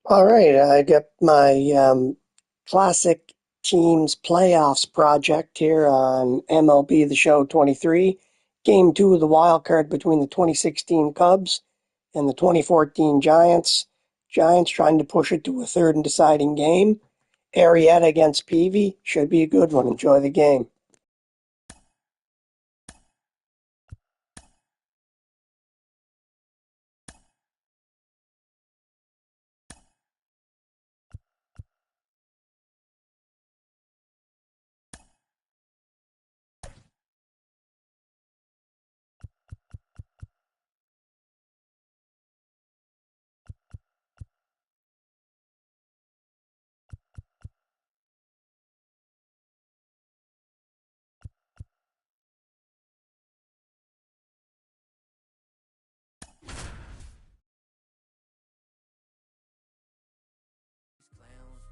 All right, I got my classic teams playoffs project here on MLB The Show 23. Game two of the wild card between the 2016 Cubs and the 2014 Giants. Giants trying to push it to a third and deciding game. Arrieta against Peavy should be a good one. Enjoy the game.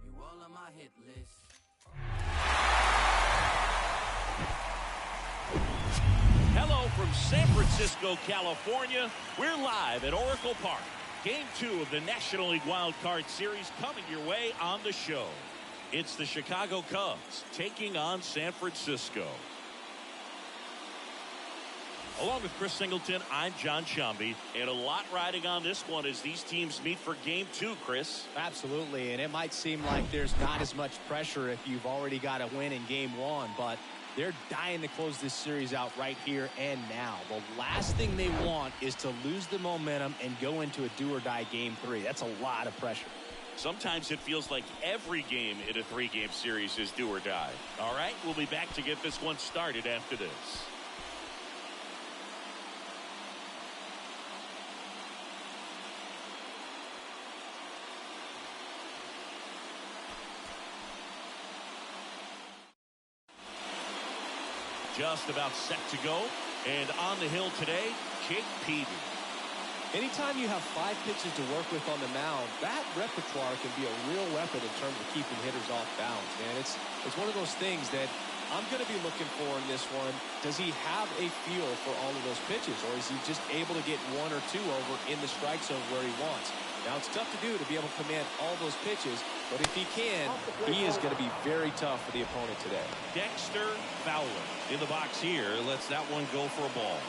You all on my hit list. Hello from San Francisco, California. We're live at Oracle Park. Game 2 of the National League Wild Card Series coming your way on the show. It's the Chicago Cubs taking on San Francisco. Along with Chris Singleton, I'm John Shambi, and a lot riding on this one as these teams meet for Game 2, Chris. Absolutely, and it might seem like there's not as much pressure if you've already got a win in Game 1, but they're dying to close this series out right here and now. The last thing they want is to lose the momentum and go into a do-or-die Game 3. That's a lot of pressure. Sometimes it feels like every game in a 3-game series is do or die. All right, we'll be back to get this one started after this. Just about set to go, and on the hill today, Jake Peavy. Anytime you have 5 pitches to work with on the mound, that repertoire can be a real weapon in terms of keeping hitters off balance, man. It's one of those things that I'm going to be looking for in this one. Does he have a feel for all of those pitches, or is he just able to get 1 or 2 over in the strike zone where he wants? Now, it's tough to do to be able to command all those pitches, but if he can, he is going to be very tough for the opponent today. Dexter Fowler in the box here. Lets that one go for a ball.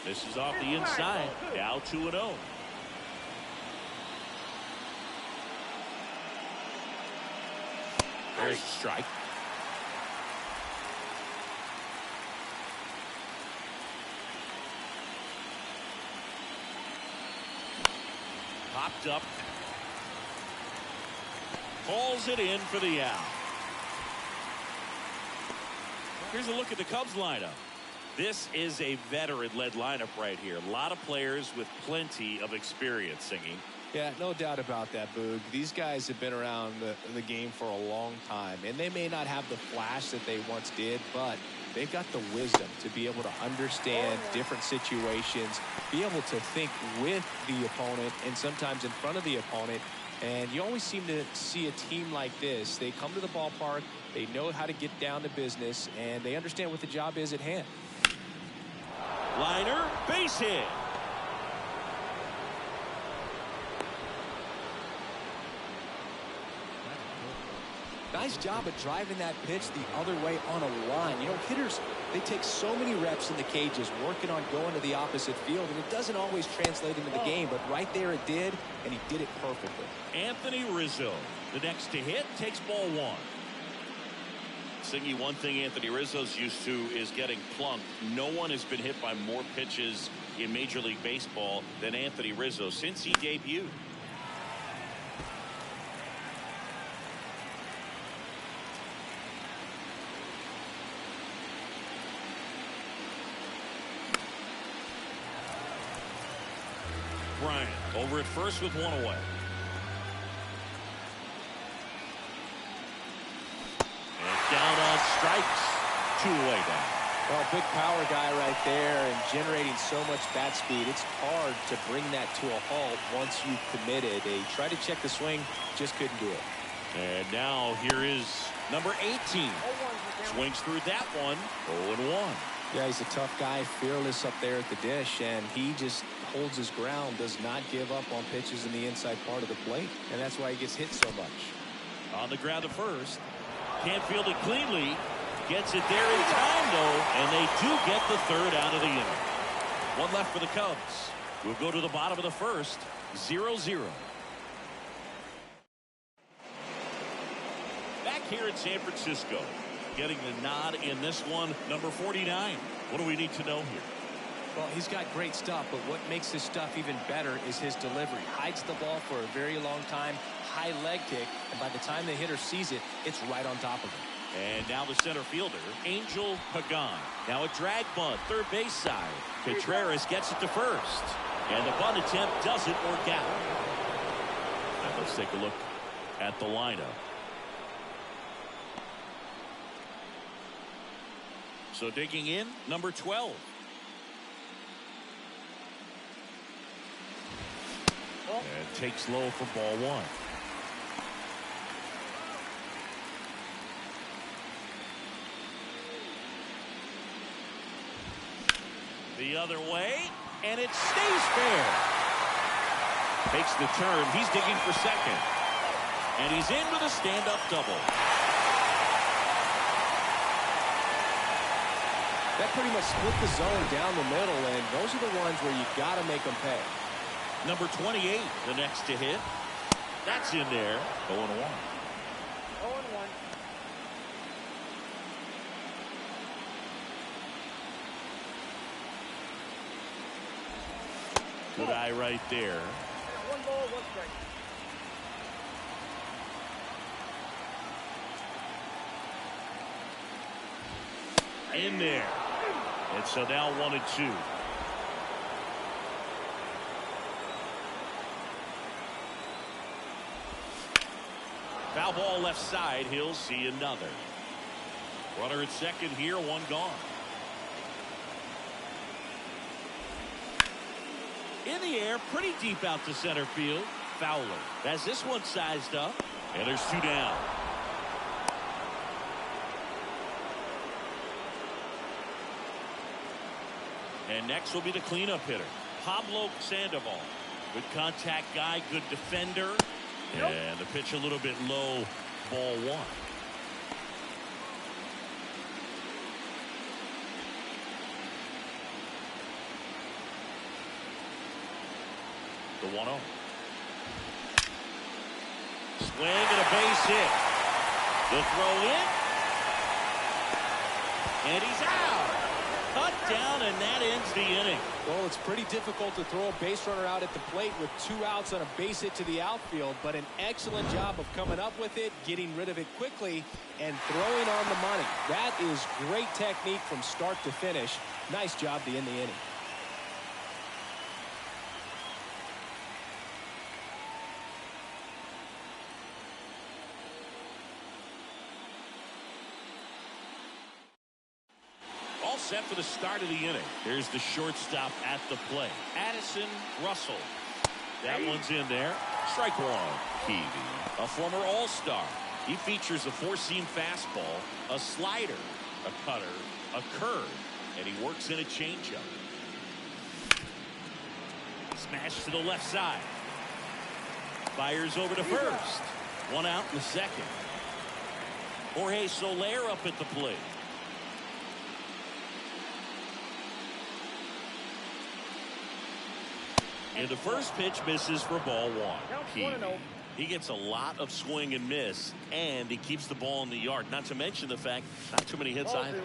This is off the inside. Now 2-0. There's a strike. Popped up. Calls it in for the out. Here's a look at the Cubs lineup. This is a veteran-led lineup right here. A lot of players with plenty of experience singing. Yeah, no doubt about that, Boog. These guys have been around the game for a long time, and they may not have the flash that they once did, but they've got the wisdom to be able to understand different situations, be able to think with the opponent and sometimes in front of the opponent. And you always seem to see a team like this. They come to the ballpark, they know how to get down to business, and they understand what the job is at hand. Liner, base hit. Nice job of driving that pitch the other way on a line. You know, hitters, they take so many reps in the cages working on going to the opposite field, and it doesn't always translate into the game, but right there it did, and he did it perfectly. Anthony Rizzo, the next to hit, takes ball 1. Singy, one thing Anthony Rizzo's used to is getting plunked. No one has been hit by more pitches in Major League Baseball than Anthony Rizzo since he debuted. Bryant over at first with 1 away. And down on strikes. 2 away now. Well, big power guy right there and generating so much bat speed. It's hard to bring that to a halt once you've committed. They tried to check the swing, just couldn't do it. And now here is number 18. Swings through that one. 0-1. Yeah, he's a tough guy, fearless up there at the dish, and he just holds his ground, does not give up on pitches in the inside part of the plate, and that's why he gets hit so much. On the ground to first. Can't field it cleanly. Gets it there in time, though, and they do get the third out of the inning. One left for the Cubs. We'll go to the bottom of the first, 0-0. Back here in San Francisco, getting the nod in this one, number 49. What do we need to know here? Well, he's got great stuff, but what makes his stuff even better is his delivery. Hides the ball for a very long time, high leg kick, and by the time the hitter sees it, it's right on top of him. And now the center fielder, Angel Pagan. Now a drag bunt, third base side. Contreras gets it to first. And the bunt attempt doesn't work out. And let's take a look at the lineup. So digging in, number 12. And takes low for ball one. The other way, and it stays fair. Takes the turn. He's digging for second. And he's in with a stand-up double. That pretty much split the zone down the middle, and those are the ones where you got to make them pay. Number 28, the next to hit. That's in there. 0-1. 0-1. Good eye right there. 1 ball, 1 strike. In there. And so now 1-2. Foul ball left side. He'll see another. Runner at second here, one gone. In the air, pretty deep out to center field. Fowler has this one sized up. And there's 2 down. And next will be the cleanup hitter, Pablo Sandoval. Good contact guy, good defender. And the pitch a little bit low, ball one. The 1-0. Swing and a base hit. The throw in. And he's out. Cut down, and that ends the inning. Well, it's pretty difficult to throw a base runner out at the plate with 2 outs on a base hit to the outfield, but an excellent job of coming up with it, getting rid of it quickly, and throwing on the money. That is great technique from start to finish. Nice job to end the inning. Set for the start of the inning. Here's the shortstop at the plate, Addison Russell. That one's in there. Strike one. Peavy, a former all-star. He features a 4-seam fastball, a slider, a cutter, a curve, and he works in a changeup. Smash to the left side. Fires over to first. 1 out in the second. Jorge Soler up at the plate. And the first pitch misses for ball one. He gets a lot of swing and miss, and he keeps the ball in the yard. Not to mention the fact, not too many hits either.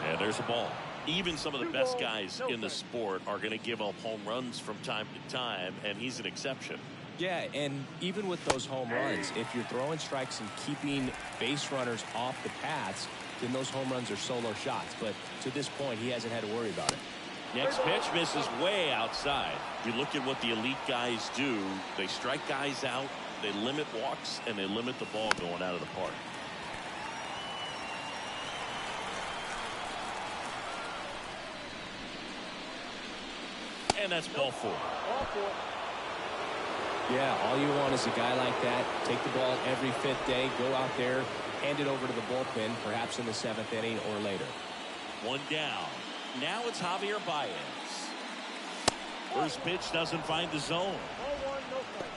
And there's a ball. Even some of the best guys in the sport are going to give up home runs from time to time, and he's an exception. Yeah, and even with those home runs, if you're throwing strikes and keeping base runners off the paths, then those home runs are solo shots. But to this point, he hasn't had to worry about it. Next pitch misses way outside. You look at what the elite guys do. They strike guys out, they limit walks, and they limit the ball going out of the park. And that's ball four. Yeah, all you want is a guy like that. Take the ball every 5th day, go out there, hand it over to the bullpen, perhaps in the 7th inning or later. One down. Now it's Javier Baez. First pitch doesn't find the zone. Ball one, no strike.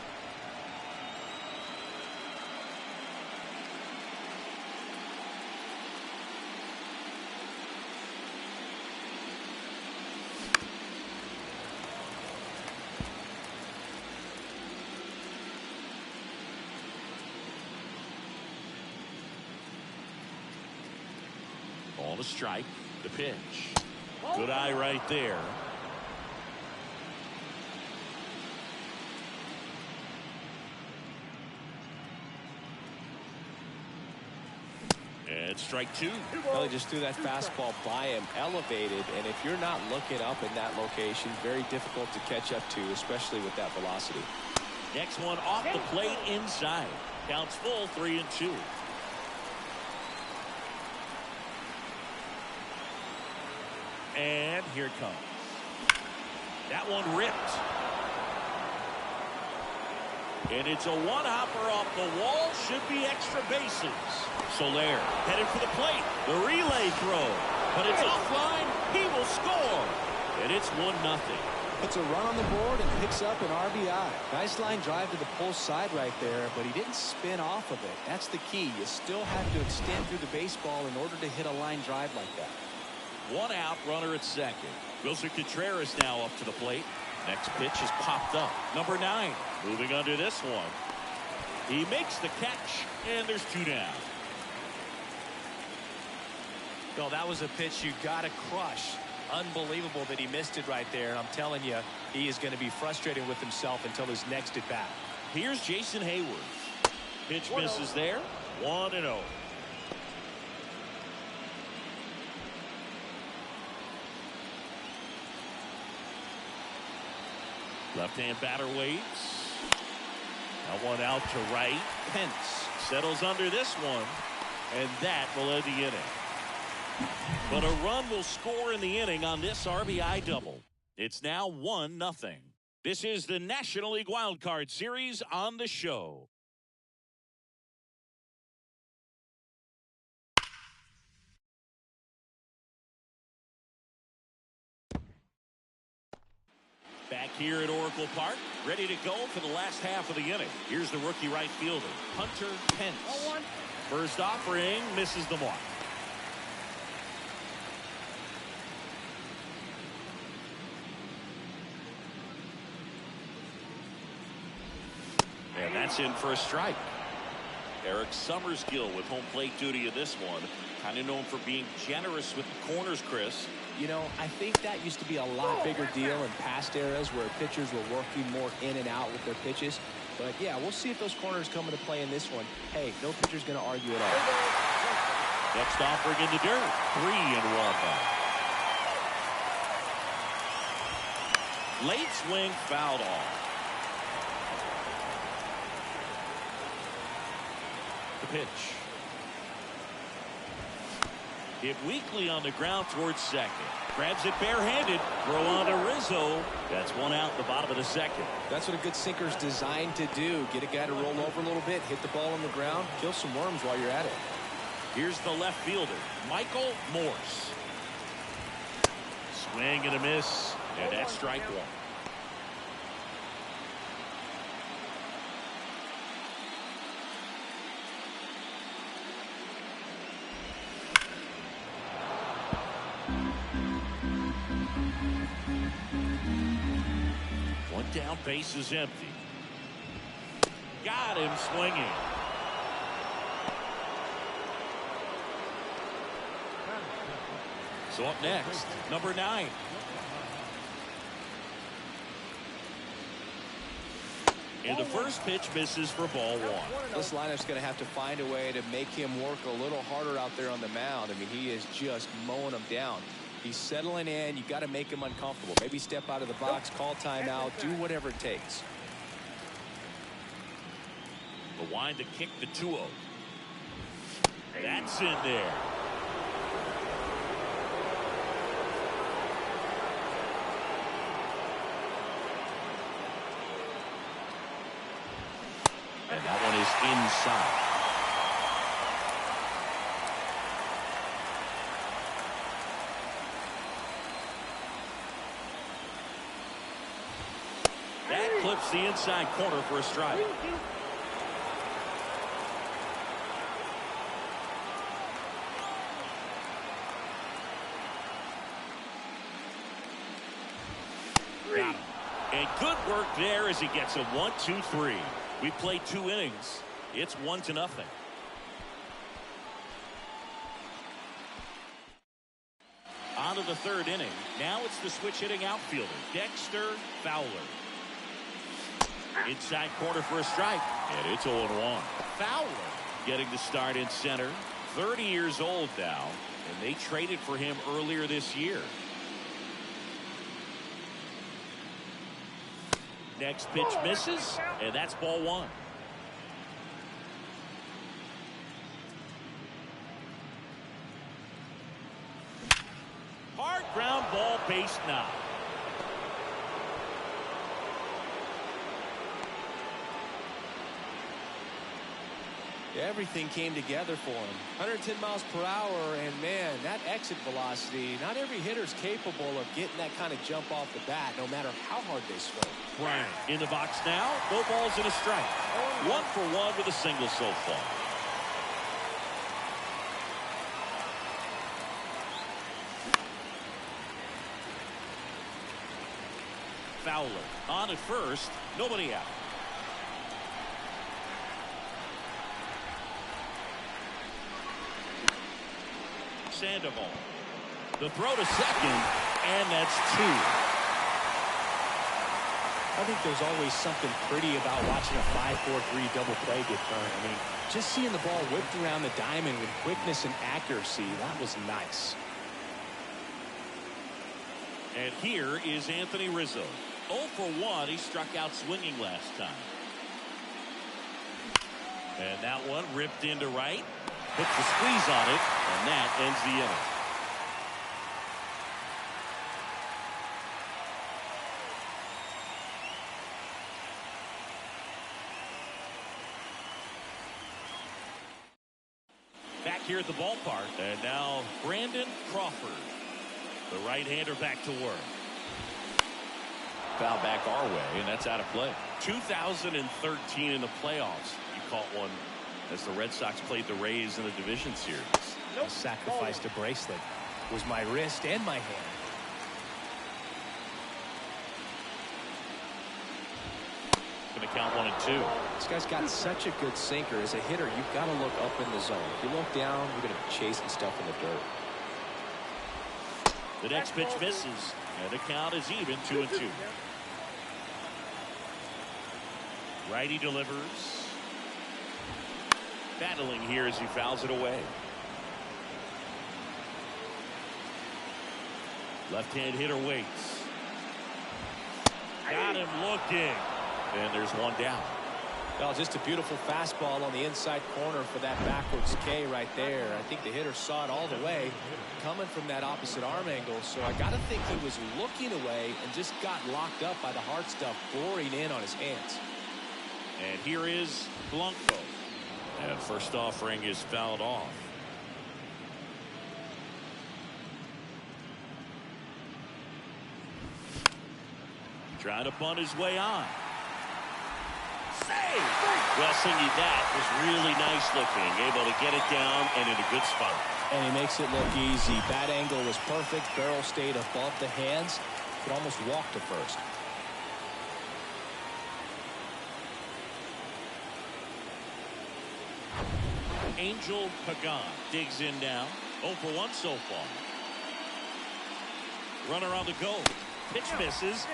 Ball to strike. The pitch. Good eye right there. And strike two. Well, he just threw that fastball by him, elevated, and if you're not looking up in that location, very difficult to catch up to, especially with that velocity. Next one off the plate inside. Counts full, 3-2. And here it comes. That one ripped. And it's a one-hopper off the wall. Should be extra bases. Soler headed for the plate. The relay throw. But it's offline. He will score. And it's 1-0. Puts a run on the board and picks up an RBI. Nice line drive to the pull side right there, but he didn't spin off of it. That's the key. You still have to extend through the baseball in order to hit a line drive like that. One out, runner at second. Wilson Contreras now up to the plate. Next pitch is popped up. Number 9 moving under this one. He makes the catch, and there's 2 down. Well, that was a pitch you got to crush. Unbelievable that he missed it right there. And I'm telling you, he is going to be frustrated with himself until his next at bat. Here's Jason Hayward. Pitch misses there. 1-0. Left-hand batter waits. Now one out to right. Pence settles under this one, and that will end the inning. But a run will score in the inning on this RBI double. It's now 1-0. This is the National League Wild Card Series on the show. Back here at Oracle Park, ready to go for the last half of the inning. Here's the rookie right fielder, Hunter Pence. First offering misses the mark. And that's in for a strike. Eric Summerskill with home plate duty in this one. Kind of known for being generous with the corners, Chris. You know, I think that used to be a lot bigger deal in past eras where pitchers were working more in and out with their pitches. But, yeah, we'll see if those corners come into play in this one. Hey, no pitcher's going to argue at all. Next offering in the dirt. 3-1. Late swing fouled off. The pitch. Hit weakly on the ground towards second. Grabs it barehanded. Throw on to Rizzo. That's one out in the bottom of the second. That's what a good sinker's designed to do. Get a guy to roll over a little bit, hit the ball on the ground, kill some worms while you're at it. Here's the left fielder, Michael Morse. Swing and a miss, and that's strike one. One down, base is empty. Got him swinging. So up next, number 9. And the first pitch misses for ball one. This lineup's going to have to find a way to make him work a little harder out there on the mound. I mean, he is just mowing them down. He's settling in. You got to make him uncomfortable. Maybe step out of the box, call timeout, do whatever it takes. The wind to kick the 2-0. That's in there. And that one is inside. clips the inside corner for a strike. Got him. And good work there as he gets a 1-2-3. We played 2 innings. It's 1-0. On to the 3rd inning. Now it's the switch hitting outfielder, Dexter Fowler. Inside corner for a strike. And it's 0-1. Fowler getting the start in center. 30 years old now. And they traded for him earlier this year. Next pitch misses. And that's ball 1. Hard ground ball, base knock. Everything came together for him. 110 miles per hour, and man, that exit velocity, not every hitter's capable of getting that kind of jump off the bat, no matter how hard they swing. Bryant in the box now. No balls and a strike. 1 for 1 with a single so far. Fowler on at first. Nobody out. Sandoval. The throw to second, and that's 2. I think there's always something pretty about watching a 5-4-3 double play get done. I mean, just seeing the ball whipped around the diamond with quickness and accuracy, that was nice. And here is Anthony Rizzo. 0 for 1. He struck out swinging last time. And that one ripped into right. Puts the squeeze on it, and that ends the inning. Back here at the ballpark, and now Brandon Crawford, the right-hander, back to work. Foul back our way, and that's out of play. 2013 in the playoffs, you caught one as the Red Sox played the Rays in the division series. I sacrificed a bracelet. It was my wrist and my hand. Going to count 1 and 2. This guy's got such a good sinker. As a hitter, you've got to look up in the zone. If you look down, you're going to be chasing stuff in the dirt. The next pitch misses, and the count is even 2 and 2. Righty delivers. Battling here as he fouls it away. Left-hand hitter waits. Got him looking. And there's 1 down. Well, just a beautiful fastball on the inside corner for that backwards K right there. I think the hitter saw it all the way coming from that opposite arm angle. So I got to think he was looking away and just got locked up by the hard stuff boring in on his hands. And here is Blanco. And first offering is fouled off. Trying to bunt his way on. Save! Well, Singy, that was really nice looking. Able to get it down and in a good spot. And he makes it look easy. Bat angle was perfect. Barrel stayed above the hands. Could almost walk to first. Angel Pagan digs in now. 0 for 1 so far. Runner on the go. Pitch misses.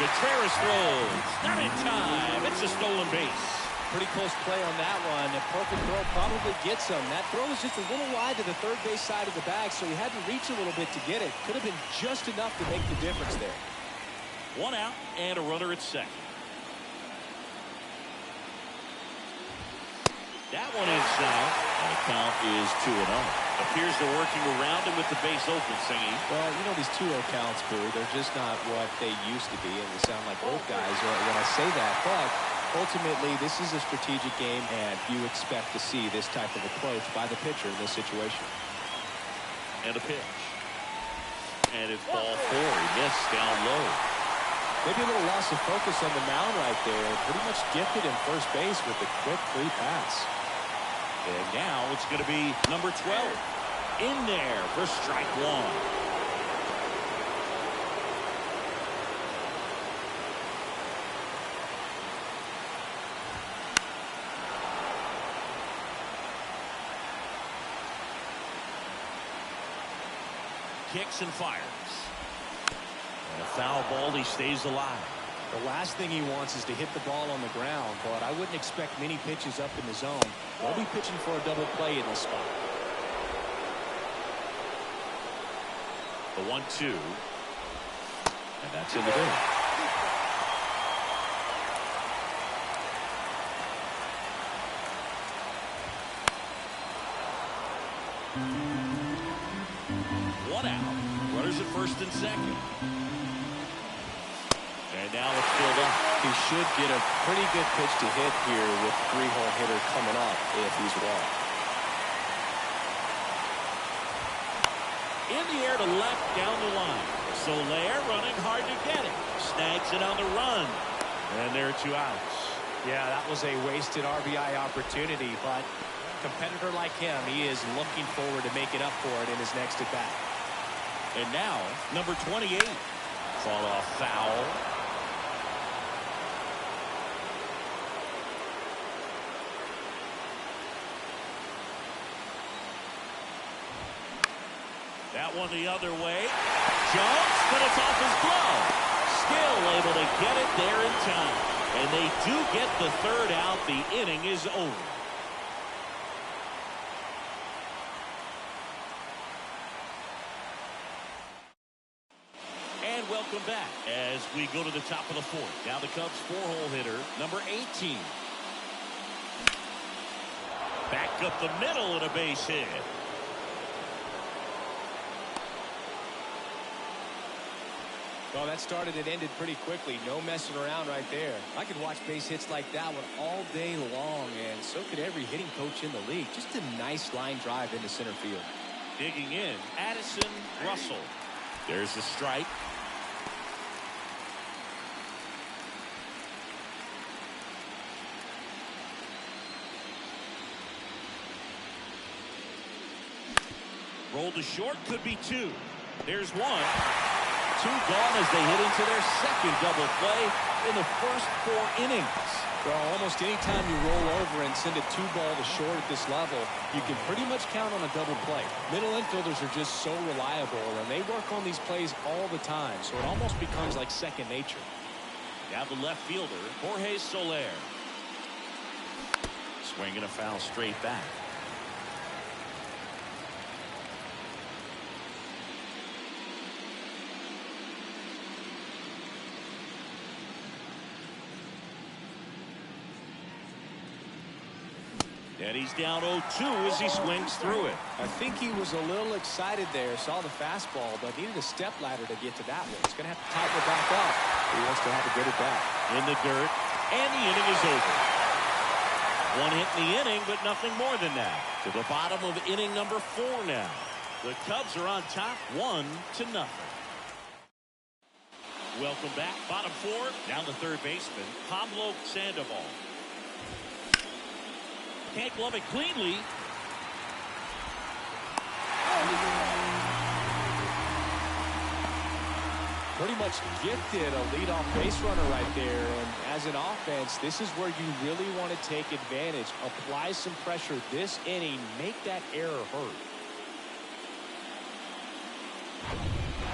Gutierrez throws. Not in time. It's a stolen base. Pretty close play on that one. A perfect throw probably gets him. That throw was just a little wide to the third base side of the bag, so he had to reach a little bit to get it. Could have been just enough to make the difference there. 1 out and a runner at second. That one is down, and the count is 2-0. Appears they're working around him with the base open, Singy. Well, you know, these 2-0 counts, Boo, they're just not what they used to be, and they sound like old guys when I say that. But ultimately, this is a strategic game, and you expect to see this type of approach by the pitcher in this situation. And a pitch. And it's ball 4. He missed down low. Maybe a little loss of focus on the mound right there. Pretty much gifted in first base with a quick free pass. And now it's going to be number 12. In there for strike one. Kicks and fires. And a foul ball, he stays alive. The last thing he wants is to hit the ball on the ground, but I wouldn't expect many pitches up in the zone. They'll be pitching for a double play in this spot. The 1-2. And that's in the dirt. One out. Runners at first and second. And now it's filled up. He should get a pretty good pitch to hit here with the three-hole hitter coming up if he's walked. In the air to left down the line. Soler running hard to get it. Snags it on the run. And there are 2 outs. Yeah, that was a wasted RBI opportunity, but a competitor like him, he is looking forward to making up for it in his next at-bat. And now, number 28. Fall off foul. That one the other way. Jumps, but it's off his glove. Still able to get it there in time. And they do get the third out. The inning is over. And welcome back as we go to the top of the 4th. Now the Cubs 4-hole hitter, number 18. Back up the middle and a base hit. Well, that started and ended pretty quickly. No messing around right there. I could watch base hits like that one all day long, and so could every hitting coach in the league. Just a nice line drive into center field. Digging in, Addison Russell. There's the strike. Roll to short, could be 2. There's 1. 2 gone as they hit into their second double play in the first 4 innings. Well, almost any time you roll over and send a 2-ball to short at this level, you can pretty much count on a double play. Middle infielders are just so reliable, and they work on these plays all the time, so it almost becomes like second nature. Now the left fielder, Jorge Soler. Swinging a foul straight back. And he's down 0-2 as he swings through it. I think he was a little excited there, saw the fastball, but needed a step ladder to get to that one. He's going to have to tighten it back up. He wants to have a good at bat. In the dirt, and the inning is over. 1 hit in the inning, but nothing more than that. To the bottom of inning number 4 now. The Cubs are on top, 1-0. Welcome back. Bottom 4, down the third baseman, Pablo Sandoval. Can't glove it cleanly. Pretty much gifted a leadoff base runner right there. And as an offense, this is where you really want to take advantage. Apply some pressure this inning. Make that error hurt.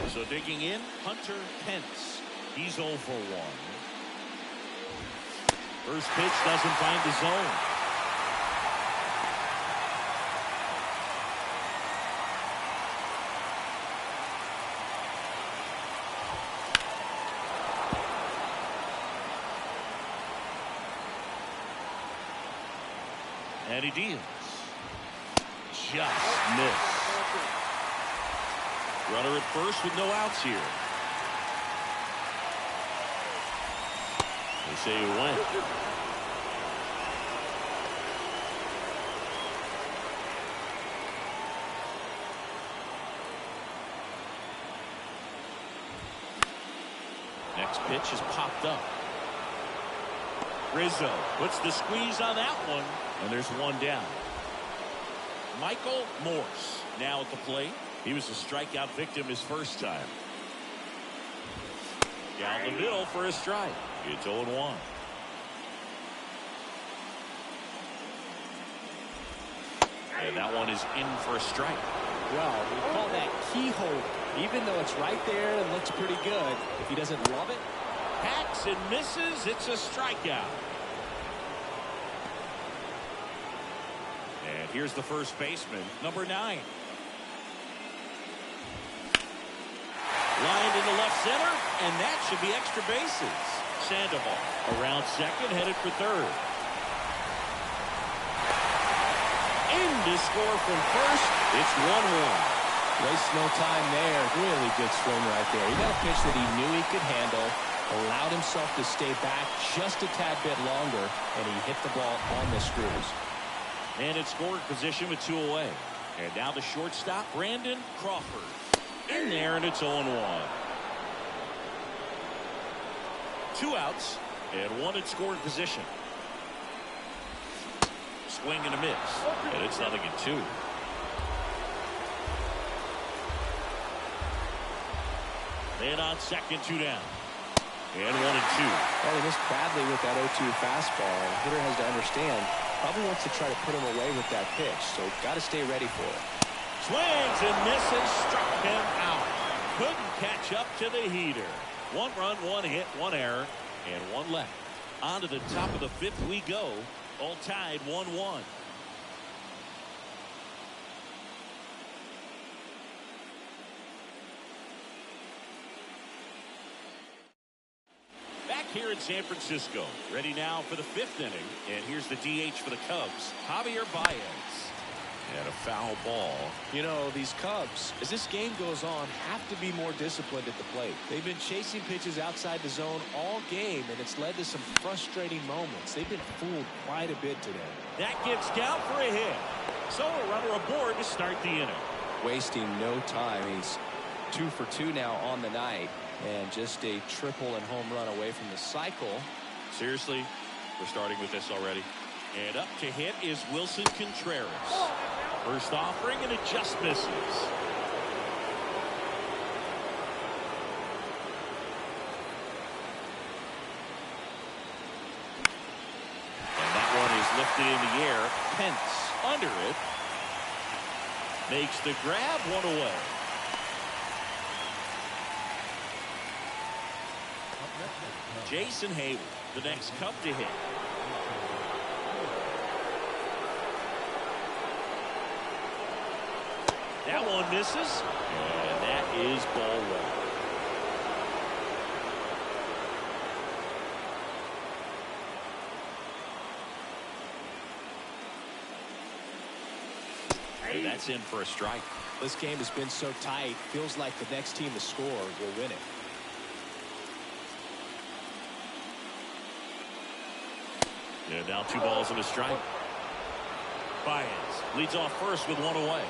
So digging in, Hunter Pence. He's 0 for 1. First pitch doesn't find the zone. And he deals. Just missed. Runner at first with no outs here. They say he went. Next pitch is popped up. Rizzo puts the squeeze on that one, and there's one down. Michael Morse now at the plate. He was a strikeout victim his first time. Down the middle for a strike. It's 0-1. And that one is in for a strike. Well, we call that keyhole. Even though it's right there and looks pretty good, if he doesn't love it, hacks and misses. It's a strikeout. And here's the first baseman, number 9. Lined into left center, and that should be extra bases. Sandoval around second, headed for third. In to score from first. It's 1-1. waste no time there. Really good swing right there. He got a pitch that he knew he could handle, allowed himself to stay back just a tad bit longer, and he hit the ball on the screws. And in scoring position with 2 away. And now the shortstop, Brandon Crawford. In there, and it's 0-1. 2 outs and 1 in scoring position. Swing and a miss, and it's 0-2. Man on second, 2 down. And 1-2. Well, he missed badly with that 0-2 fastball. The hitter has to understand, probably wants to try to put him away with that pitch, so got to stay ready for it. Swings and misses, struck him out. Couldn't catch up to the heater. 1 run, 1 hit, 1 error, and 1 left. On to the top of the 5th we go. All tied 1-1. Back here in San Francisco. Ready now for the 5th inning. And here's the DH for the Cubs, Javier Baez. And a foul ball. You know, these Cubs, as this game goes on, have to be more disciplined at the plate. They've been chasing pitches outside the zone all game, and it's led to some frustrating moments. They've been fooled quite a bit today. That gets down for a hit. So a runner aboard to start the inning. Wasting no time. He's 2 for 2 now on the night, and just a triple and home run away from the cycle. Seriously, we're starting with this already. And up to hit is Wilson Contreras. First offering, and it just misses. And that one is lifted in the air. Pence under it. Makes the grab, 1 away. Jason Hayward, the next Cub to hit. That one misses, and that is ball 1. And that's in for a strike. This game has been so tight, feels like the next team to score will win it. And now 2 balls and a strike. Baez leads off first with 1 away.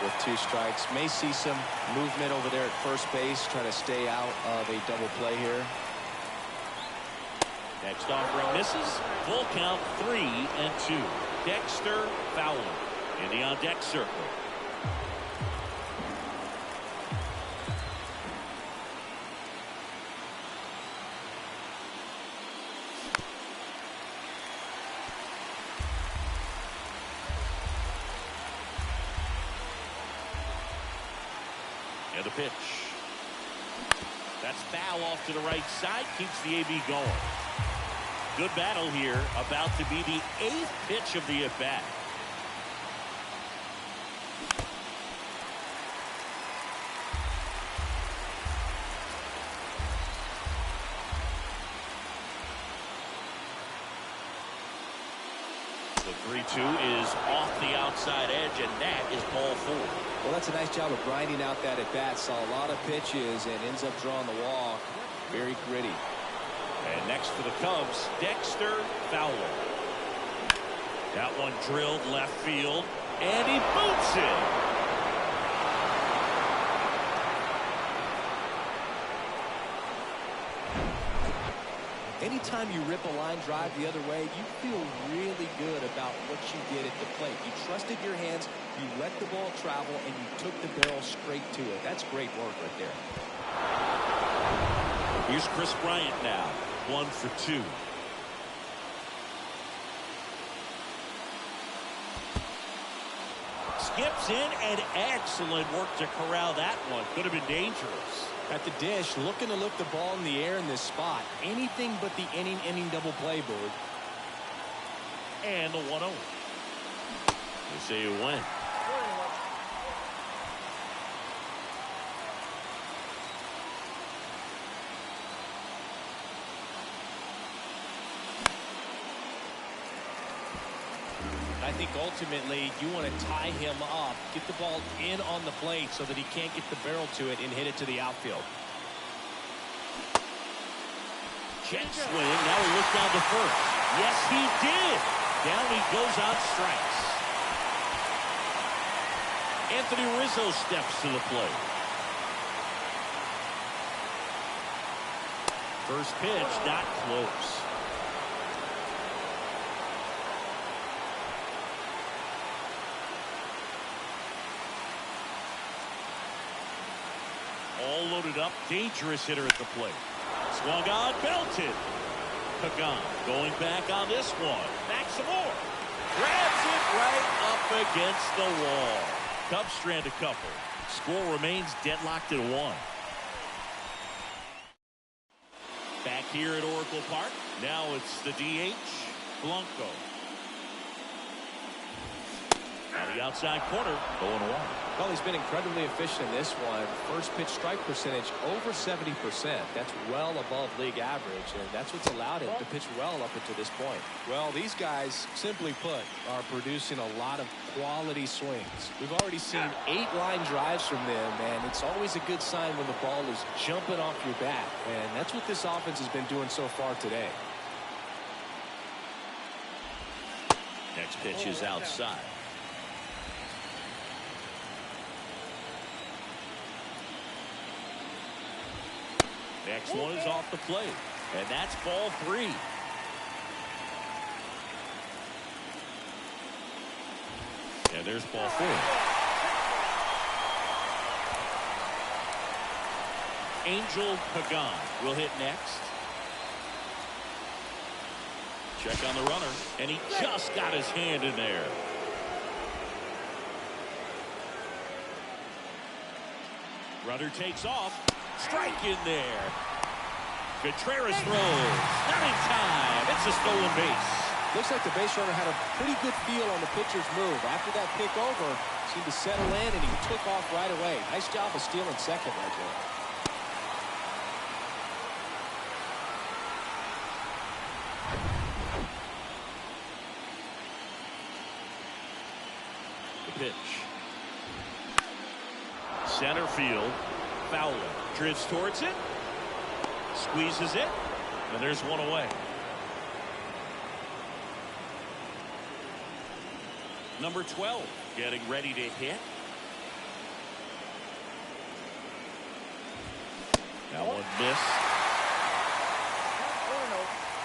With 2 strikes, may see some movement over there at first base, trying to stay out of a double play here. Next offering misses. Full count, 3-2. Dexter Fowler in the on-deck circle. And the pitch. That's foul off to the right side. Keeps the AB going. Good battle here. About to be the 8th pitch of the at-bat. The 3-2 is off the outside edge, and that is ball 4. Well, that's a nice job of grinding out that at-bat. Saw a lot of pitches and ends up drawing the walk. Very gritty. And next for the Cubs, Dexter Fowler. That one drilled left field. And he boots it. Anytime you rip a line drive the other way, you feel really good about what you did at the plate. You trusted your hands, you let the ball travel, and you took the barrel straight to it. That's great work right there. Here's Chris Bryant now, 1 for 2. Skips in, and excellent work to corral that one. Could have been dangerous. At the dish, looking to lift the ball in the air in this spot. Anything but the inning double play, Boog. And the 1-0. They say you win. I think ultimately you want to tie him up, get the ball in on the plate so that he can't get the barrel to it and hit it to the outfield. Check swing. Now he looks down to first. Yes, he did. Down he goes on strikes. Anthony Rizzo steps to the plate. First pitch, not close. All loaded up, dangerous hitter at the plate. Swung on, belted. Pagan going back on this one. Back some more. Grabs it right up against the wall. Cubs strand a couple. Score remains deadlocked at 1. Back here at Oracle Park. Now it's the DH, Blanco. On the outside corner, 0-1. Well, he's been incredibly efficient in this one. First pitch strike percentage over 70%. That's well above league average, and that's what's allowed him to pitch well up until this point. Well, these guys, simply put, are producing a lot of quality swings. We've already seen 8 line drives from them, and it's always a good sign when the ball is jumping off your bat, and that's what this offense has been doing so far today. Next pitch is outside. Next one is off the plate, and that's ball 3. And there's ball 4. Angel Pagan will hit next. Check on the runner, and he just got his hand in there. Runner takes off. Strike in there. Contreras throws. Not in time. It's a stolen base. Looks like the base runner had a pretty good feel on the pitcher's move. After that pick over, seemed to settle in, and he took off right away. Nice job of stealing second right there. The pitch. Center field. Fowler drifts towards it, squeezes it, and there's one away. Number 12 getting ready to hit. Now one miss.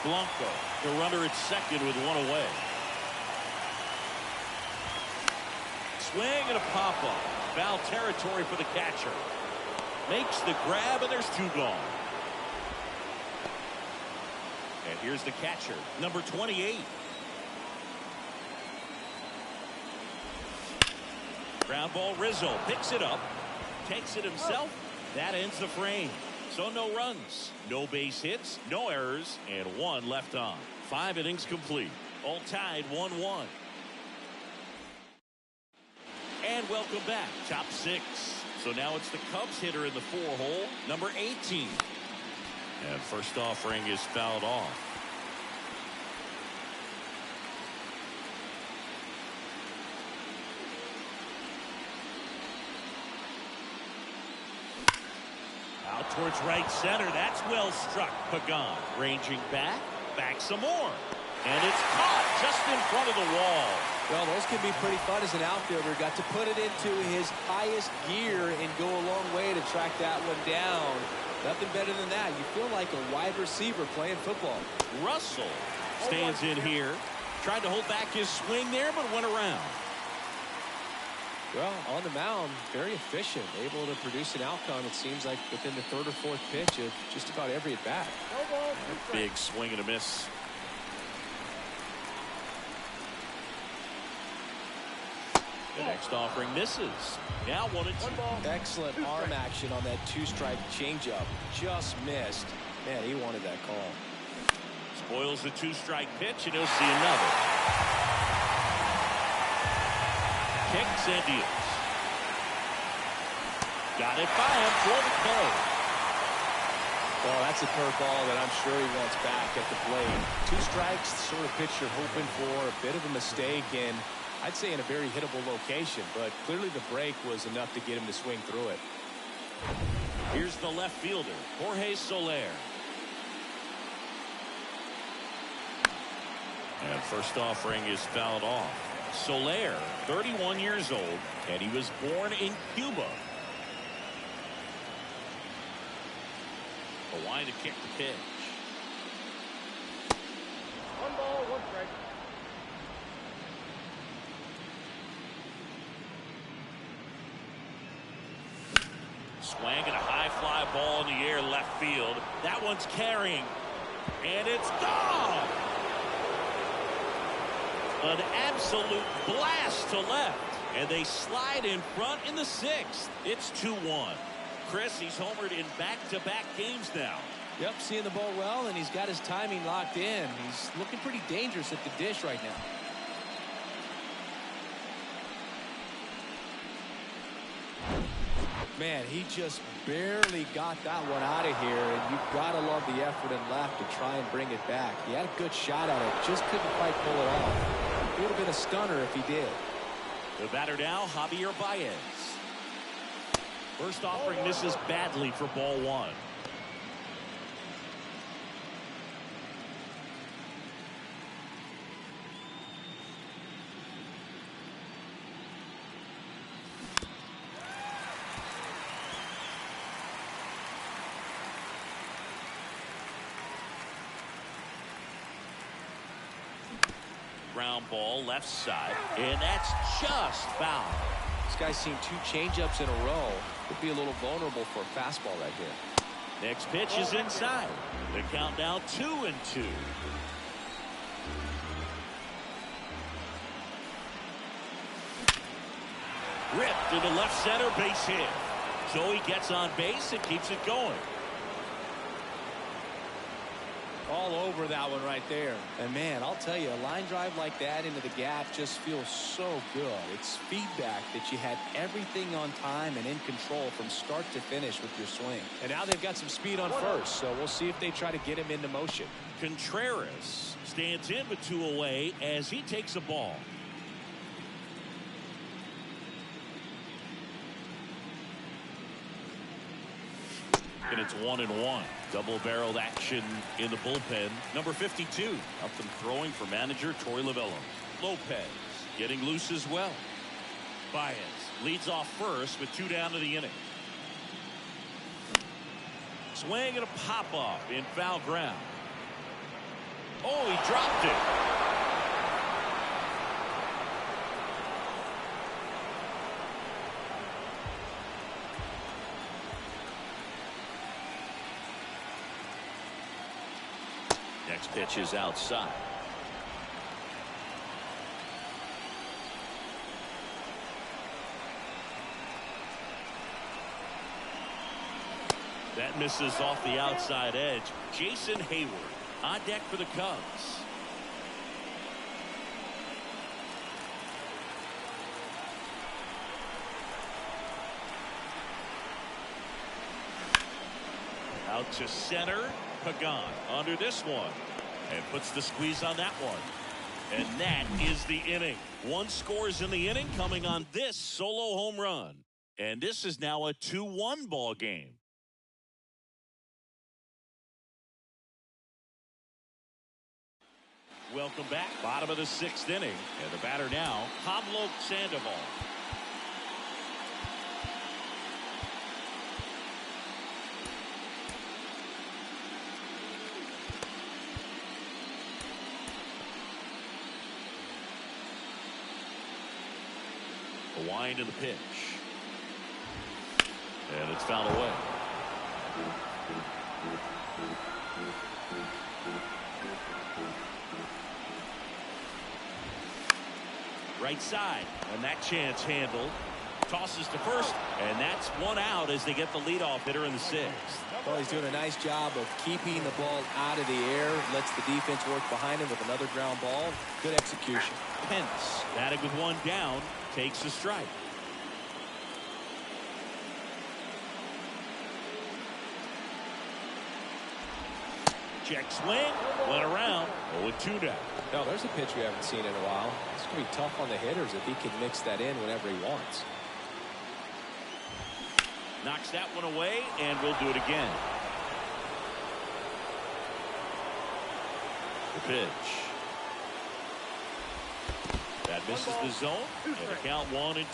Blanco, the runner at second with one away. Swing and a pop-up. Foul territory for the catcher. Makes the grab, and there's 2 gone. And here's the catcher, number 28. Ground ball, Rizzo picks it up, takes it himself. That ends the frame. So no runs, no base hits, no errors, and 1 left on. 5 innings complete. All tied 1-1. And welcome back, top 6. So now it's the Cubs hitter in the 4-hole, number 18. And first offering is fouled off. Out towards right center. That's well struck. Pagan ranging back some more. And it's caught just in front of the wall. Well, those can be pretty fun as an outfielder. Got to put it into his highest gear and go a long way to track that one down. Nothing better than that. You feel like a wide receiver playing football. Russell stands in here. Tried to hold back his swing there, but went around. Well, on the mound, very efficient. Able to produce an outcome, it seems like, within the third or fourth pitch of just about every at-bat. Big swing and a miss. The next offering misses. Now 1-2. Excellent arm action on that two-strike changeup. Just missed. Man, he wanted that call. Spoils the two-strike pitch, and he'll see another. Kicks and deals. Got it by him for the play. Well, that's a curveball that I'm sure he wants back at the plate. Two strikes, sort of pitch you're hoping for. A bit of a mistake, and I'd say in a very hittable location, but clearly the break was enough to get him to swing through it. Here's the left fielder, Jorge Soler. And first offering is fouled off. Soler, 31 years old, and he was born in Cuba. Hawaiian to kick the pitch. 1 ball, 1 strike. Swang and a high fly ball in the air left field. That one's carrying, and it's gone. An absolute blast to left, and they slide in front in the 6th. It's 2-1. Chris, he's homered in back-to-back games now. Yep, seeing the ball well, and he's got his timing locked in. He's looking pretty dangerous at the dish right now. Man, he just barely got that one out of here, and you've got to love the effort in left to try and bring it back. He had a good shot at it, just couldn't quite pull it off. It would have been a stunner if he did. The batter now, Javier Baez. First offering misses badly for ball 1. Ground ball left side, and that's just foul. This guy's seen 2 changeups in a row. Could be a little vulnerable for a fastball right here. Next pitch is inside. The count now 2-2. Ripped into left center, base hit. So he gets on base and keeps it going. All over that one right there. And man, I'll tell you, a line drive like that into the gap just feels so good. It's feedback that you had everything on time and in control from start to finish with your swing. And now they've got some speed on first, so we'll see if they try to get him into motion. Contreras stands in with 2 away as he takes a ball. And it's 1-1. Double-barreled action in the bullpen. Number 52 up and throwing for manager Torey Lovullo. Lopez getting loose as well. Baez leads off first with 2 down to the inning. Swing and a pop-off in foul ground. Oh, he dropped it. Next pitch is outside. That misses off the outside edge. Jason Hayward on deck for the Cubs. Out to center. Pagan under this one and puts the squeeze on that one. And that is the inning. 1 scores in the inning coming on this solo home run. And this is now a 2-1 ball game. Welcome back. Bottom of the 6th inning. And the batter now, Pablo Sandoval. The wind of the pitch. And it's fouled away. Right side, and that chance handled. Tosses to first, and that's one out as they get the leadoff hitter in the 6th. Well, he's doing a nice job of keeping the ball out of the air. Lets the defense work behind him with another ground ball. Good execution. Pence, batting with one down, takes a strike. Check swing, went around, 0-2 now. No, there's a pitch we haven't seen in a while. It's going to be tough on the hitters if he can mix that in whenever he wants. Knocks that one away, and we'll do it again. The pitch. That misses the zone, and the count 1-2.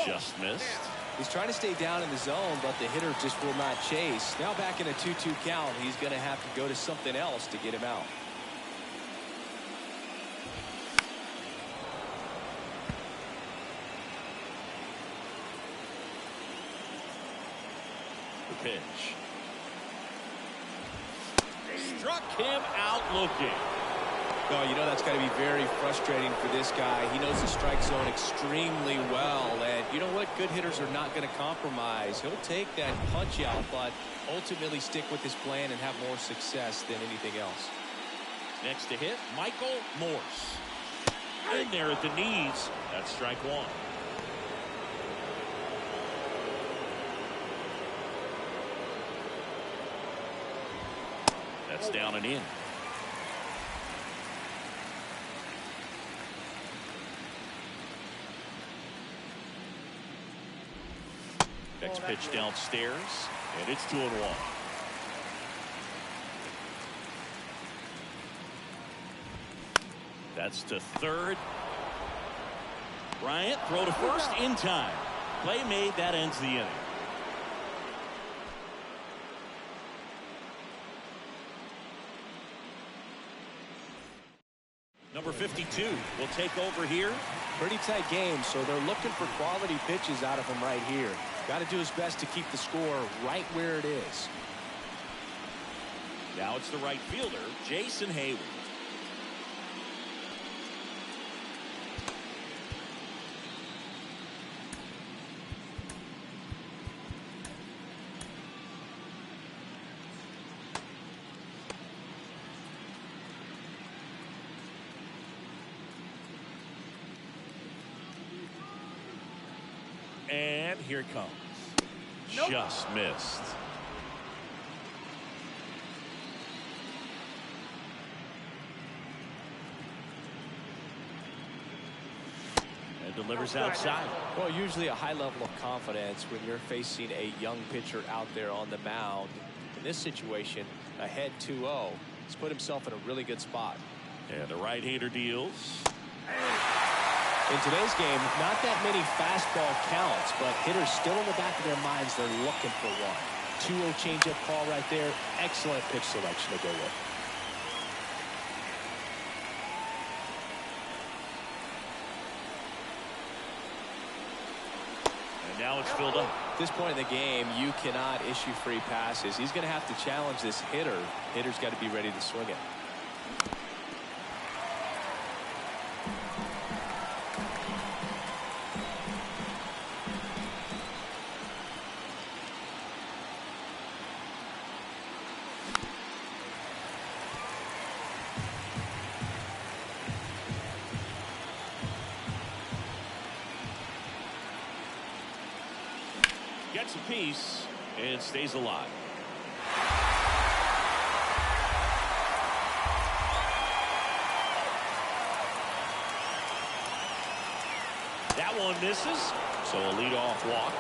Just missed. He's trying to stay down in the zone, but the hitter just will not chase. Now back in a 2-2 count, he's going to have to go to something else to get him out. The pitch. Struck him out looking. Oh, you know that's got to be very frustrating for this guy. He knows the strike zone extremely well, and you know what? Good hitters are not going to compromise. He'll take that punch out, but ultimately stick with his plan and have more success than anything else. Next to hit, Michael Morse. In there at the knees. That's strike 1. That's down and in. Next pitch downstairs, and it's 2-1. That's to third. Bryant, throw to first in time. Play made, that ends the inning. Number 52 will take over here. Pretty tight game, so they're looking for quality pitches out of him right here. Got to do his best to keep the score right where it is. Now it's the right fielder, Jason Hayward. And here it comes. Nope. Just missed. And delivers outside. Well, usually a high level of confidence when you're facing a young pitcher out there on the mound. In this situation, ahead 2-0. He's put himself in a really good spot. And the right-hander deals. In today's game, not that many fastball counts, but hitters still in the back of their minds, they're looking for one. 2-0 changeup call right there. Excellent pitch selection to go with. And now it's filled up. At this point in the game, you cannot issue free passes. He's going to have to challenge this hitter. Hitter's got to be ready to swing it. Gets a piece and stays alive. That one misses, so a leadoff walk.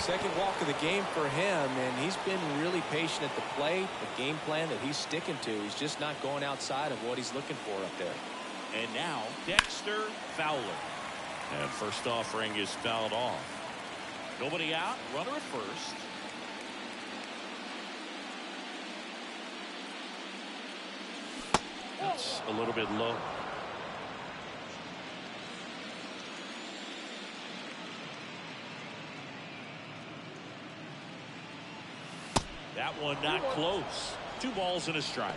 Second walk of the game for him, and he's been really patient at the plate. The game plan that he's sticking to, he's just not going outside of what he's looking for up there. And now Dexter Fowler. And first offering is fouled off. Nobody out, runner at first. That's a little bit low. That one not close. 2 balls and a strike.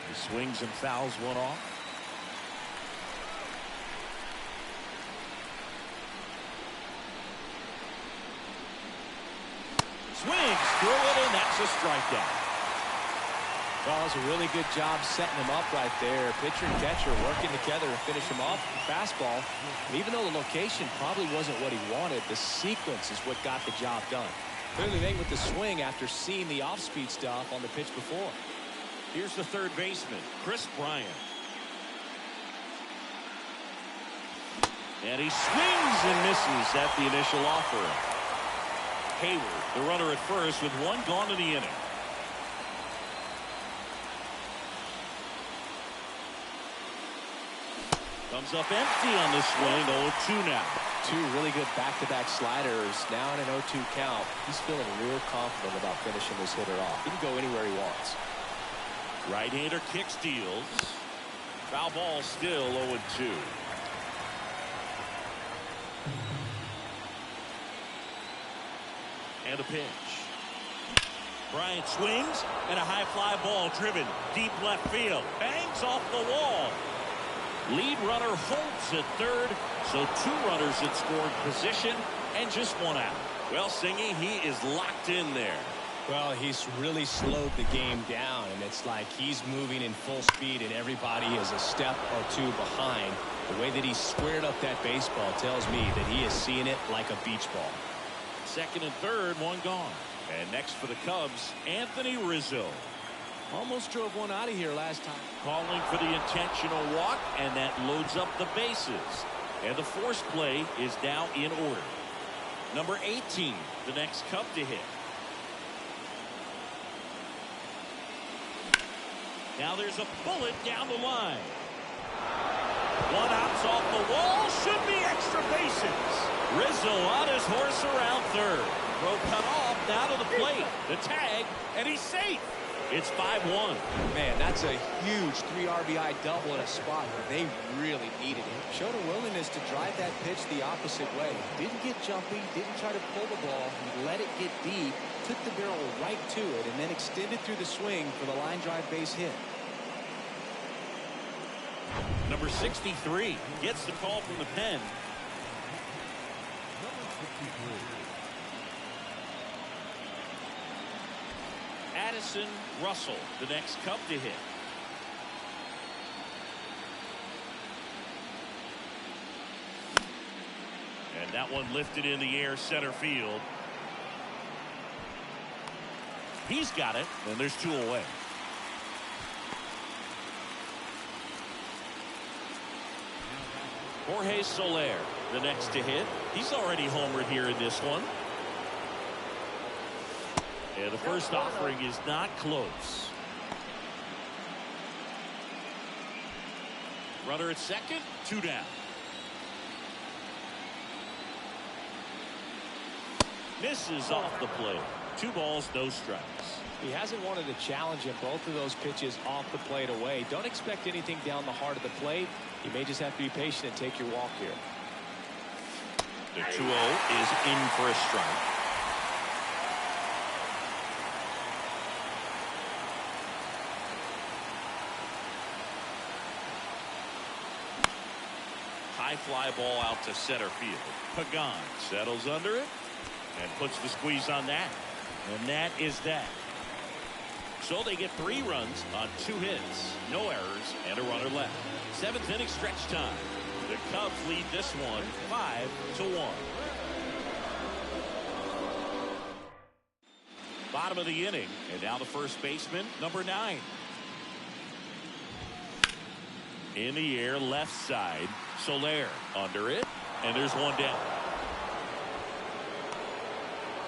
He swings and fouls one off. Swings through it, and that's a strikeout. Well, it's a really good job setting him up right there. Pitcher and catcher working together to finish him off with the fastball. And even though the location probably wasn't what he wanted, the sequence is what got the job done. Clearly made with the swing after seeing the off-speed stuff on the pitch before. Here's the third baseman, Chris Bryant. And he swings and misses at the initial offering. Hayward, the runner at first, with 1 gone in the inning. Comes up empty on the swing. 0-2 now. 2 really good back-to-back sliders. Now in an 0-2 count. He's feeling real confident about finishing this hitter off. He can go anywhere he wants. Right-hander kick steals. Foul ball still 0-2. And a pitch. Bryant swings, and a high fly ball driven deep left field. Bangs off the wall. Lead runner holds at third, so 2 runners at scored position and just 1 out. Well, Singy, he is locked in there. Well, he's really slowed the game down, and it's like he's moving in full speed and everybody is a step or 2 behind. The way that he squared up that baseball tells me that he is seeing it like a beach ball. Second and third, 1 gone. And next for the Cubs, Anthony Rizzo. Almost drove 1 out of here last time. Calling for the intentional walk, and that loads up the bases. And the force play is now in order. Number 18, the next Cub to hit. Now there's a bullet down the line. 1 out's off the wall. Should be extra bases. Rizzo on his horse around third. Throw cut off, now to the plate. The tag, and he's safe. It's 5-1. Man, that's a huge 3 RBI double in a spot where they really needed it. Showed a willingness to drive that pitch the opposite way. Didn't get jumpy, didn't try to pull the ball. He let it get deep, took the barrel right to it, and then extended through the swing for the line drive base hit. Number 63 gets the call from the pen. Addison Russell, the next Cub to hit. And that one lifted in the air center field. He's got it, and there's 2 away. Jorge Soler, the next to hit. He's already homered here in this one. And the first offering is not close. Runner at second, 2 down. Misses off the plate. 2 balls, no strikes. He hasn't wanted a challenge in both of those pitches off the plate away. Don't expect anything down the heart of the plate. You may just have to be patient and take your walk here. The 2-0 is in for a strike. High fly ball out to center field. Pagan settles under it and puts the squeeze on that. And that is that. So they get 3 runs on 2 hits, no errors, and a runner left. 7th inning stretch time. The Cubs lead this one 5-1. Bottom of the inning, and now the first baseman, number 9. In the air, left side. Soler under it. And there's one down.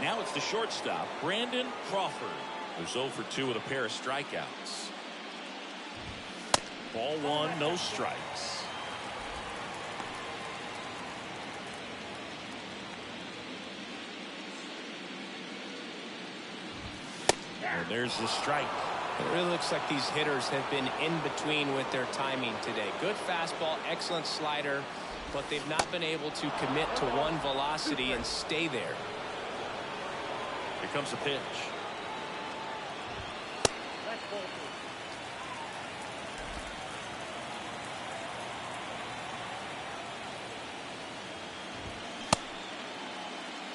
Now it's the shortstop, Brandon Crawford, who's 0 for 2 with a pair of strikeouts. Ball one, no strikes. And there's the strike. It really looks like these hitters have been in between with their timing today. Good fastball, excellent slider, but they've not been able to commit to one velocity and stay there. Here comes the pitch. That's ball 2.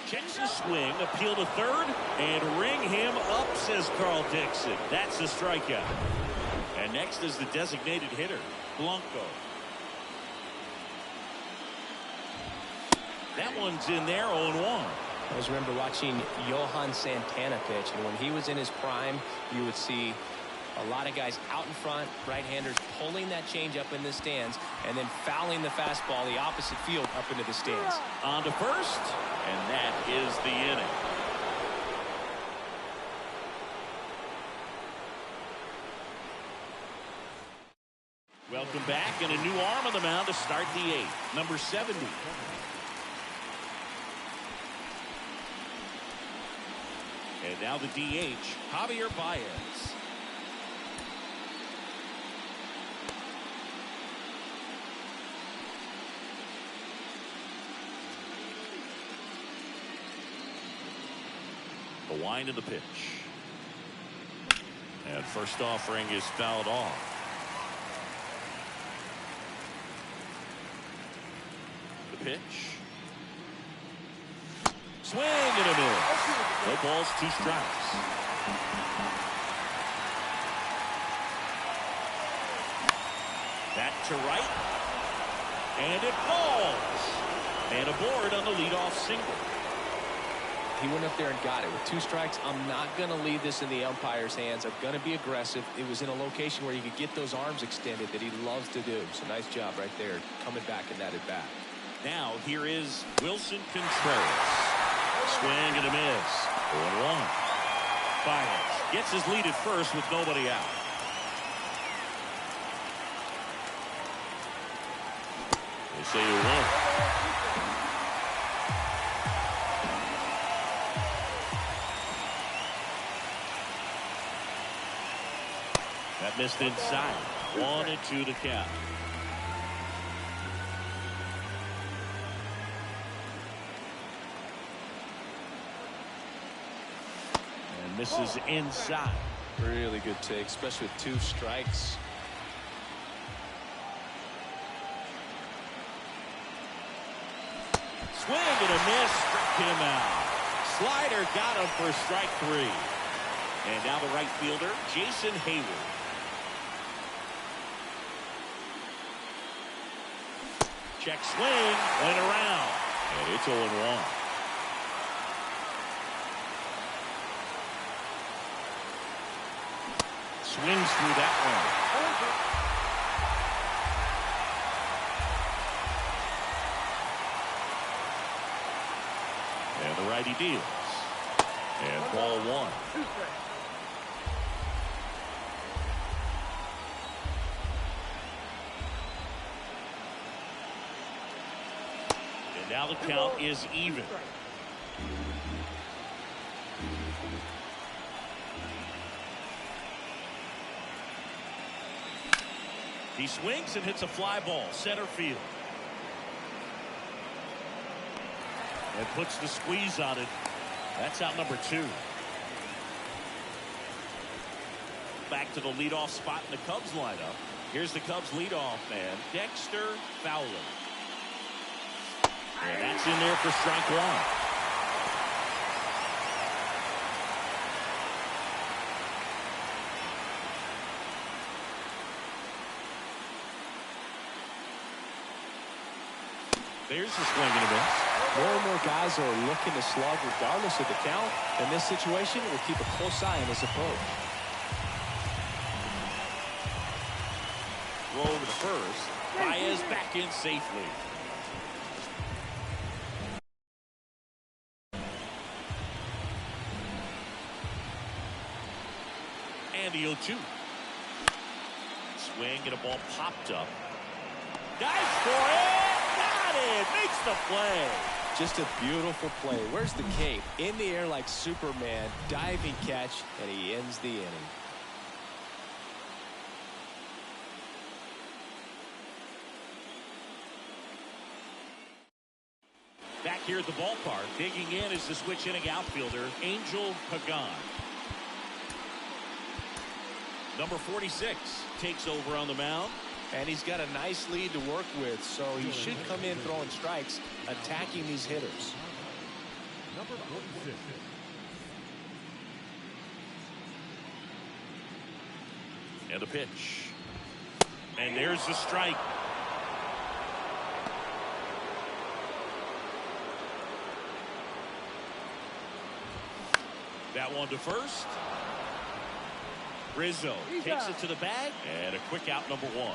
Checks the swing, appeal to third, and ring him up, says Carl Dixon. That's a strikeout. And next is the designated hitter, Blanco. That one's in there, 0-1. I always remember watching Johan Santana pitch, and when he was in his prime, you would see a lot of guys out in front, right-handers pulling that change up in the stands, and then fouling the fastball the opposite field up into the stands. On to first, and that is the inning. Welcome back, and a new arm on the mound to start the 8th, number 70. And now the DH, Javier Baez. The wind of the pitch. And first offering is fouled off. The pitch. Swing and a miss. No balls, 2 strikes. Back to right. And it falls. And aboard on the leadoff single. He went up there and got it. With 2 strikes, I'm not going to leave this in the umpire's hands. I'm going to be aggressive. It was in a location where you could get those arms extended that he loves to do. So nice job right there, coming back in that at bat. Now here is Wilson Contreras. Swing and a miss. 0-1. Baez gets his lead at first with nobody out. They say you win. That missed inside. 1-2 to count. And misses inside. Really good take, especially with 2 strikes. Swing and a miss. Struck him out. Slider got him for strike 3. And now the right fielder, Jason Hayward. Check swing, went around, and it's 0-1. Swings through that one. And the righty deals. And ball 1. 2 strikes. And now the count is even. He swings and hits a fly ball, center field. And puts the squeeze on it. That's out number 2. Back to the leadoff spot in the Cubs lineup. Here's the Cubs leadoff man, Dexter Fowler. And that's in there for strike 1. There's the swing and a miss. More and more guys are looking to slug regardless of the count. In this situation, we'll keep a close eye on his approach. Roll over the first. Baez back in safely. And the 0-2. Swing and a ball popped up. Dives for it. Got it. Makes the play. Just a beautiful play. Where's the cape? In the air like Superman. Diving catch, and he ends the inning. Back here at the ballpark, digging in is the switch inning outfielder, Angel Pagan. Number 46 takes over on the mound. And he's got a nice lead to work with, so he should come in throwing strikes, attacking these hitters. Number 46. And the pitch. And there's the strike. That one to first. Rizzo takes it to the bag, and a quick out, number 1.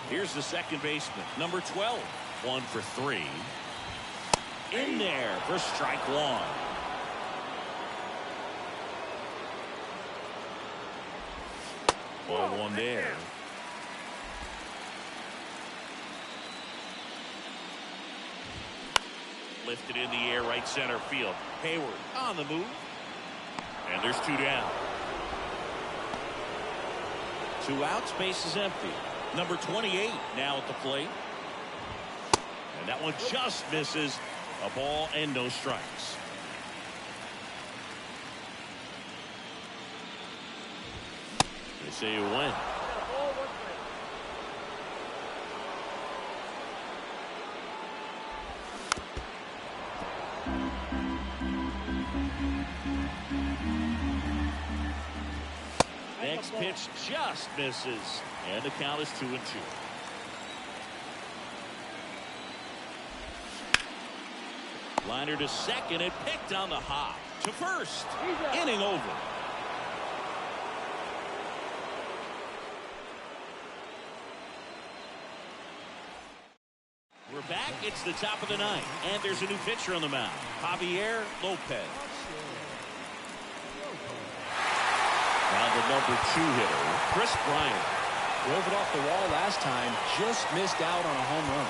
Here's the second baseman, number 12. 1 for 3. In there for strike 1. Ball 1 there. Lifted in the air, right center field. Hayward on the move. And there's 2 down. 2 outs, base is empty. Number 28 now at the plate. And that one just misses. A ball and no strikes. They say you win. Ball, 1 strike. Next pitch just misses. And the count is 2-2. Liner to second and picked on the hop. To first. Inning over. We're back. It's the top of the 9th. And there's a new pitcher on the mound. Javier Lopez. Now the number 2 hitter, Chris Bryant. Drove it off the wall last time. Just missed out on a home run.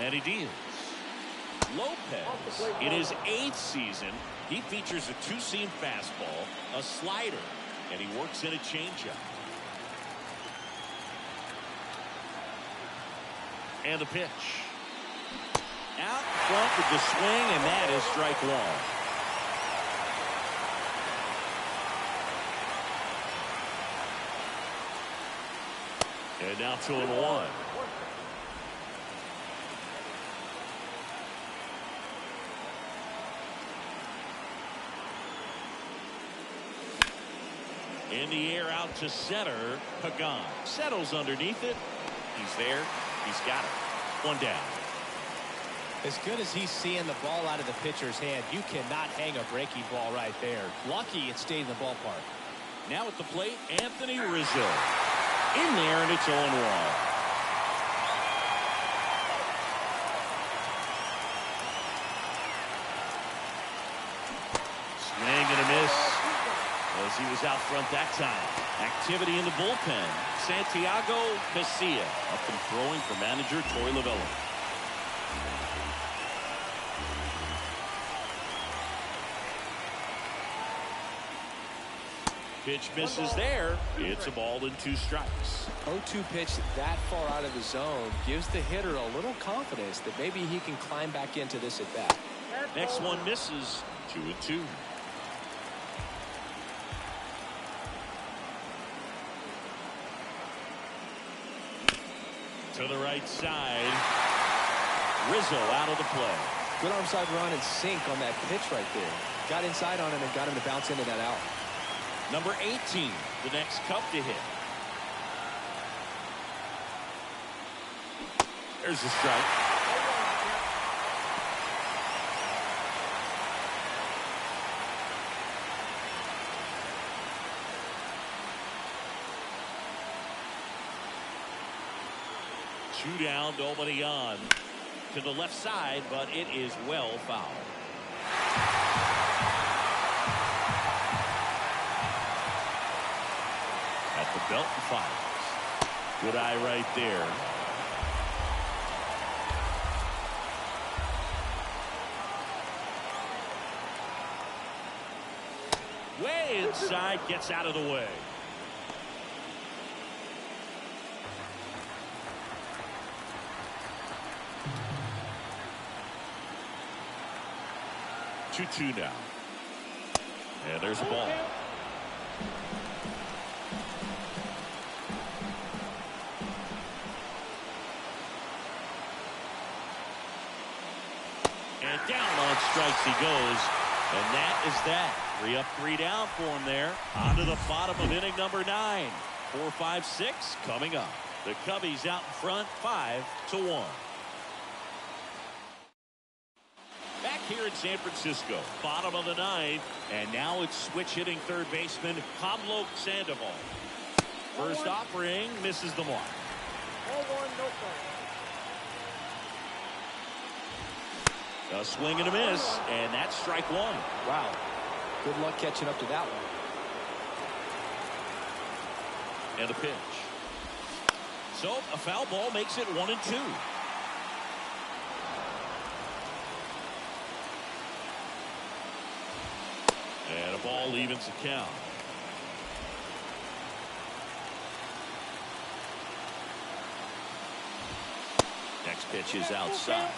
And he deals. Lopez, in his 8th season, he features a 2-seam fastball, a slider, and he works in a changeup. And the pitch. Out front with the swing, and that is strike 1. And now 2-1. In the air out to center. Pagan settles underneath it. He's there. He's got it. 1 down. As good as he's seeing the ball out of the pitcher's hand, you cannot hang a breaking ball right there. Lucky it stayed in the ballpark. Now at the plate, Anthony Rizzo. In there, and it's 0-1. Swing and a miss. As he was out front that time. Activity in the bullpen. Santiago Pescia up and throwing for manager Troy Lovella. Pitch misses there. It's a ball and 2 strikes. 0-2 pitch that far out of the zone gives the hitter a little confidence that maybe he can climb back into this at bat. Next one misses. 2-2. To the right side. Rizzo out of the play. Good arm side run and sink on that pitch right there. Got inside on him and got him to bounce into that out. Number 18, the next Cub to hit. There's a strike. Two down, nobody on. To the left side, but it is well fouled. At the belt and fires. Good eye right there. Way inside, gets out of the way. Two now. And there's a ball. And down on strikes he goes. And that is that. 3 up, 3 down for him there. On to the bottom of inning number 9. 4, 5, 6 coming up. The Cubbies out in front, 5-1. Back here in San Francisco, bottom of the 9th, and now it's switch hitting third baseman Pablo Sandoval. First offering misses the mark. 0-1, no play. A swing and a miss, and that's strike 1. Wow. Good luck catching up to that one. And a pitch. So a foul ball makes it 1-2. And a ball evens the count. Next pitch is outside.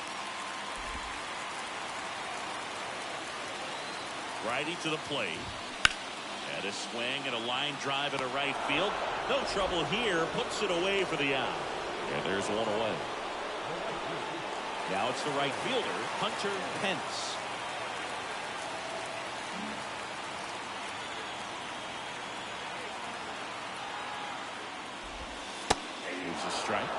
Righty to the plate. And a swing and a line drive into right field. No trouble here. Puts it away for the out. And there's one away. Now it's the right fielder, Hunter Pence. Here's a strike.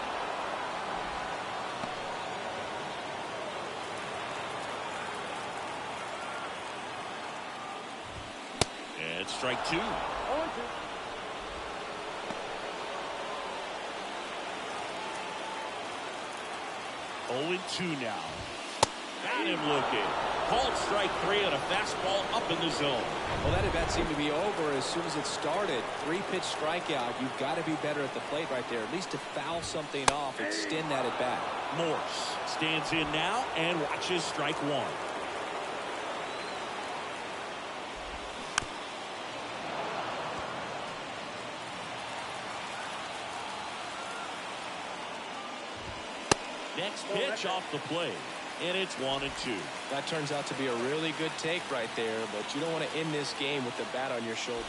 And strike 2. 0-2. Oh, 2 now. Got him looking. Called strike 3 on a fastball up in the zone. Well, that at bat seemed to be over as soon as it started. 3-pitch strikeout. You've got to be better at the plate right there. At least to foul something off, extend that at bat. Morse stands in now and watches strike 1. Next pitch off the plate, and it's 1-2. That turns out to be a really good take right there, but you don't want to end this game with the bat on your shoulder.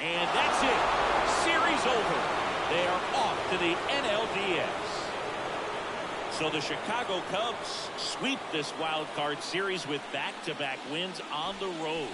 And that's it. Series over. They are off to the NLDS. So the Chicago Cubs sweep this wild card series with back-to-back wins on the road.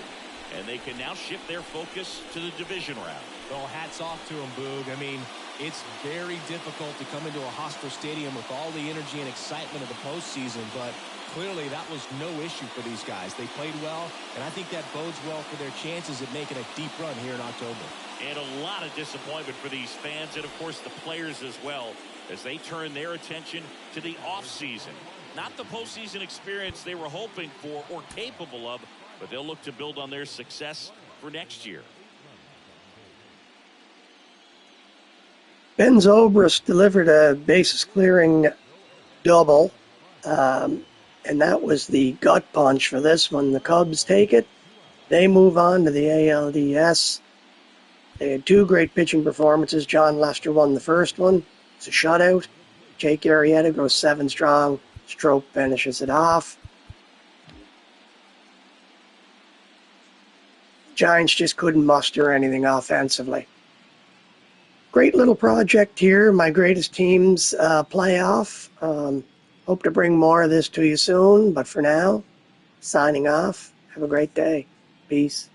And they can now shift their focus to the division round. Well, hats off to them, Boog. I mean, it's very difficult to come into a hostile stadium with all the energy and excitement of the postseason, but clearly that was no issue for these guys. They played well, and I think that bodes well for their chances at making a deep run here in October. And a lot of disappointment for these fans and, of course, the players as well as they turn their attention to the offseason. Not the postseason experience they were hoping for or capable of, but they'll look to build on their success for next year. Ben Zobrist delivered a bases-clearing double, and that was the gut punch for this one. The Cubs take it. They move on to the ALDS. They had 2 great pitching performances. John Lester won the first one. It's a shutout. Jake Arrieta goes 7 strong. Strope finishes it off. Giants just couldn't muster anything offensively. great little project here, my greatest teams playoff. Hope to bring more of this to you soon, but for now, signing off. Have a great day. Peace.